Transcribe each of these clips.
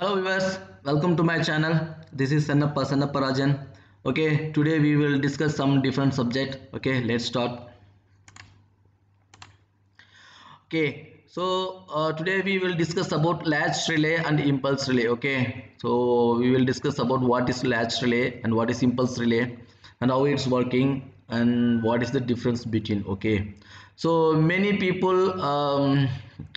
Hello viewers, welcome to my channel. This is Sannappa Rajan. Okay, today we will discuss some different subject. Okay, let's start. Okay, so today we will discuss about latch relay and impulse relay. Okay, so we will discuss about what is latch relay and what is impulse relay and how it's working and what is the difference between. Okay, so many people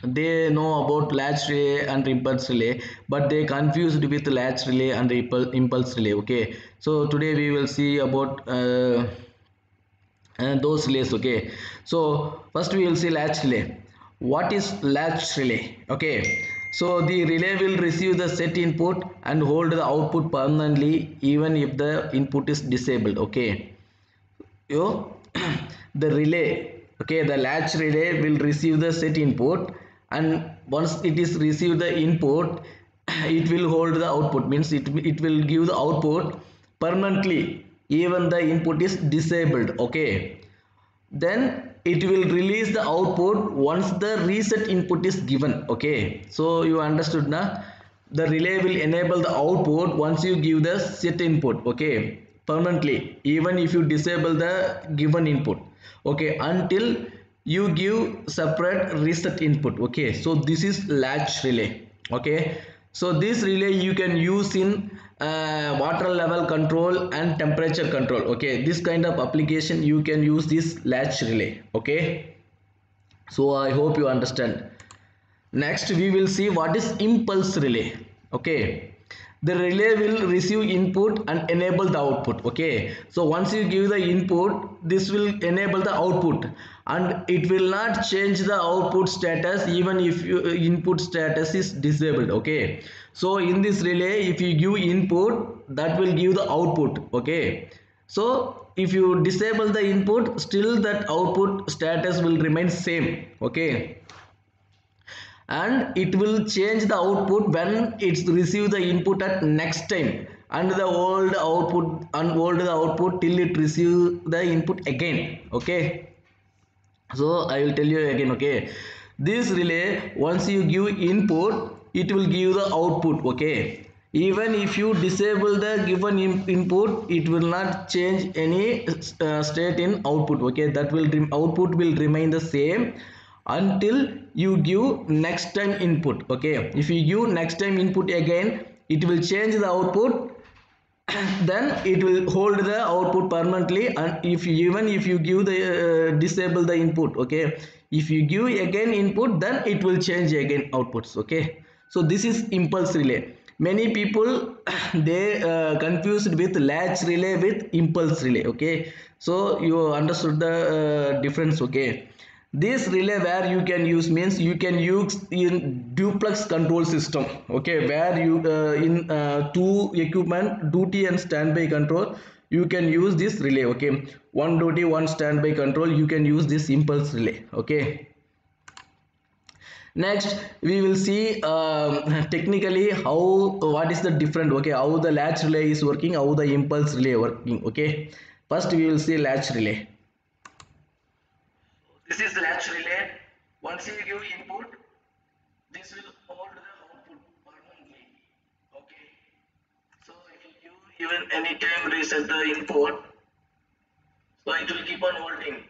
they know about latch relay and impulse relay, but they confused with latch relay and impulse relay. Okay, so today we will see about and those relays. Okay, so first we will see latch relay. What is latch relay? Okay, so the relay will receive the set input and hold the output permanently even if the input is disabled. Okay, you the relay, okay, the latch relay will receive the set input, and once it is received the input it will hold the output, means it will give the output permanently even the input is disabled. Okay, then it will release the output once the reset input is given. Okay, so you understood now. The relay will enable the output once you give the set input, okay, permanently even if you disable the given input. Okay, until you give separate reset input. Okay, so this is latch relay. Okay, so this relay you can use in water level control and temperature control. Okay, this kind of application you can use this latch relay. Okay, so I hope you understand. Next we will see what is impulse relay. Okay, the relay will receive input and enable the output. Okay, so once you give the input, this will enable the output and it will not change the output status even if your input status is disabled. Okay, so in this relay if you give input, that will give the output. Okay, so if you disable the input, still that output status will remain same. Okay, and it will change the output when it's receive the input at next time, and the old output unhold the output till it receive the input again. Okay, so I will tell you again. Okay, this relay once you give input it will give the output. Okay, even if you disable the given input it will not change any state in output. Okay, that will output will remain the same until you give next time input. Okay, if you give next time input again, it will change the output then it will hold the output permanently, and if you, even if you give the disable the input. Okay, if you give again input, then it will change again outputs. Okay, so this is impulse relay. Many people they confused with latch relay with impulse relay. Okay, so you understood the difference. Okay, this relay where you can use means you can use in duplex control system. Okay, where you in two equipment duty and standby control, you can use this relay. Okay, one duty one standby control, you can use this impulse relay. Okay, next we will see technically how what is the different. Okay, how the latch relay is working, how the impulse relay working. Okay, first we will see latch relay. This is latch relay. Once you give input, this will hold the output permanently. Okay, so if you give even any time reset the input, so it will keep on holding.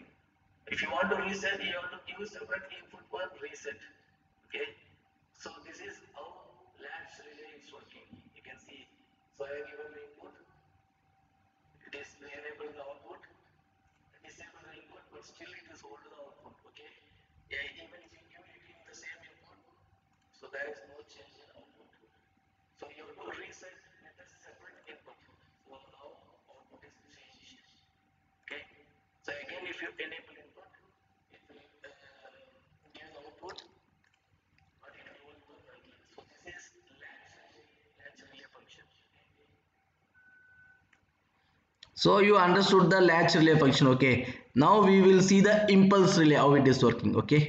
If you want to reset, you have to give separate input for reset. Okay, so this is how latch relay is working. You can see, so I have given the input, it is enable the output, disable the input, but still it is hold the output. Okay, yeah, even if you give it in the same input, so there is no change in output. So you have to reset with a separate input. So now output is changed. Okay, so again if you enable input, it will give the output, but it will hold permanently. So this is latch relay function. So you understood the latch relay function. Okay, now we will see the impulse relay, how it is working. Okay,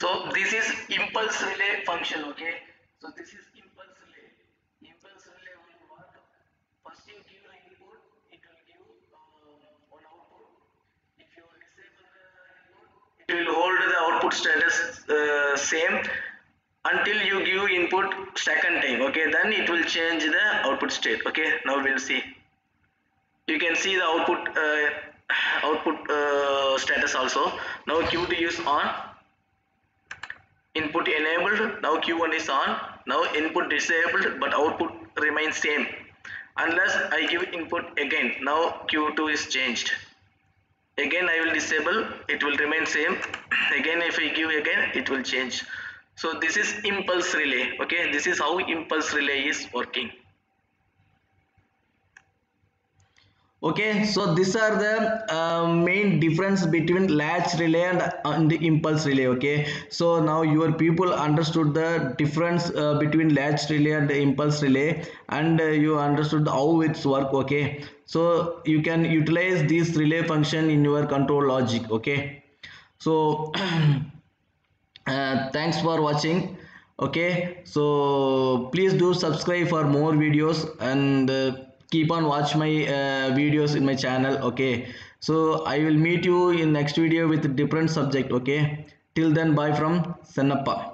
so this is impulse relay function. Okay, so this is impulse relay. Impulse relay will work. First you give the input, it will give one output. If you disable the input, it will hold the output status same. until you give input second time. Okay, then it will change the output state. Okay, now we'll see. You can see the output status also. Now Q2 is on, input enabled, now Q1 is on, now input disabled but output remains same unless I give input again. Now Q2 is changed, again I will disable, it will remain same, again if I give again it will change. So this is impulse relay. Okay, this is how impulse relay is working. Okay, so these are the main difference between latch relay and the impulse relay. Okay, so now your people understood the difference between latch relay and the impulse relay, and you understood how it's work. Okay, so you can utilize this relay function in your control logic. Okay, so thanks for watching. Okay, so please do subscribe for more videos, and keep on watch my videos in my channel. Okay, so I will meet you in next video with a different subject. Okay, till then, bye from Sannappa.